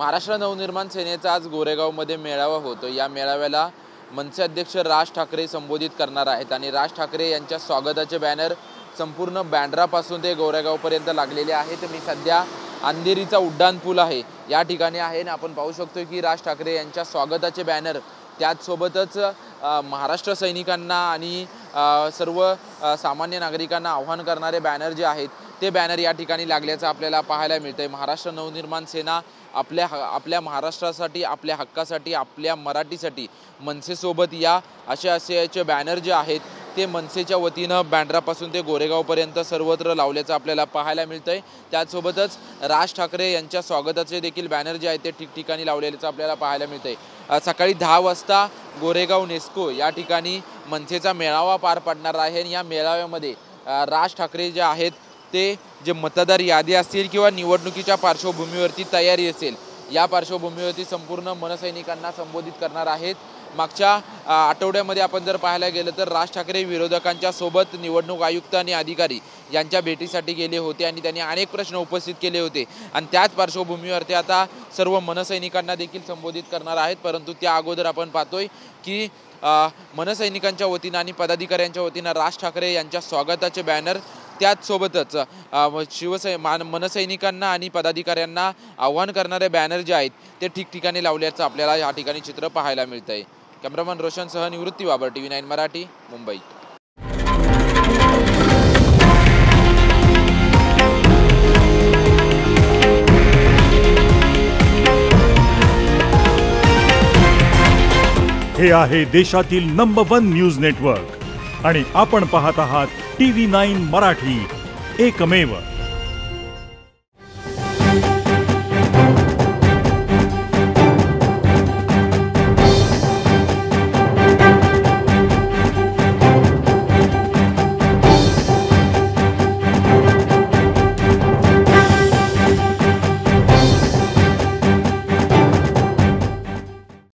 महाराष्ट्र नवनिर्माण सेनेचा आज गोरेगावमध्ये मेळावा होतो। या मेळाव्याला मनसे अध्यक्ष राज ठाकरे संबोधित करणार आहेत आणि राज ठाकरे यांच्या स्वागताचे बॅनर संपूर्ण बँड्रापासून ते गोरेगावपर्यंत लागलेले आहेत। मी सध्या अंधेरीचा उड्डाणपूल आहे या ठिकाणी आहे आणि आपण पाहू शकतो की राज ठाकरे यांच्या स्वागताचे बॅनर त्याचसोबतच महाराष्ट्र सैनिकांना आणि सर्व सामान्य नागरिकांना आव्हान करणारे बॅनर जे आहेत ते बॅनर या ठिकाणी लागल्याचं आपल्याला पाहायला मिळतंय। महाराष्ट्र नवनिर्माण सेना आपल्या महाराष्ट्रासाठी, आपल्या हक्कासाठी, आपल्या मराठीसाठी मनसेसोबत या असे बॅनर जे आहेत ते मनसेच्या वतीनं बँड्रापासून ते गोरेगावपर्यंत सर्वत्र लावल्याचं आपल्याला पाहायला मिळतंय। त्याचसोबतच राज ठाकरे यांच्या स्वागताचे देखील बॅनर जे आहेत ते ठिकठिकाणी लावलेल्याचं आपल्याला पाहायला मिळतंय। सकाळी 10 वाजता गोरेगाव नेस्को या ठिकाणी मनसेचा मेळावा पार पडणार आहे आणि या मेळाव्यामध्ये राज ठाकरे जे आहेत ते जे मतदार यादी असतील किंवा निवडणुकीच्या पार्श्वभूमीवरती तयारी असेल या पार्श्वभूमीवरती संपूर्ण मनसैनिकांना संबोधित करणार आहेत। मागच्या आठवड्यामध्ये आपण जर पाहायला गेलं तर राज ठाकरे विरोधकांच्या सोबत निवडणूक आयुक्त आणि अधिकारी यांच्या भेटीसाठी गेले होते आणि त्यांनी अनेक प्रश्न उपस्थित केले होते आणि त्याच पार्श्वभूमीवरती आता सर्व मनसैनिकांना देखील संबोधित करणार आहेत। परंतु त्या अगोदर आपण पाहतोय की मनसैनिकांच्या वतीनं आणि पदाधिकाऱ्यांच्या वतीनं राज ठाकरे यांच्या स्वागताचे बॅनर त्याचसोबतच मनसैनिकांना आणि पदाधिकाऱ्यांना आव्हान करणारे बॅनर जे आहेत ते ठिकठिकाणी लावल्याचं आपल्याला या ठिकाणी चित्र पाहायला मिळतंय। कॅमेरामन रोशनसह निवृत्ती बाबर, TV9 मराठी, मुंबई। हे आहे देशातील नंबर 1 न्यूज नेटवर्क आणि आपण पाहत आहात TV9 मराठी, एकमेव।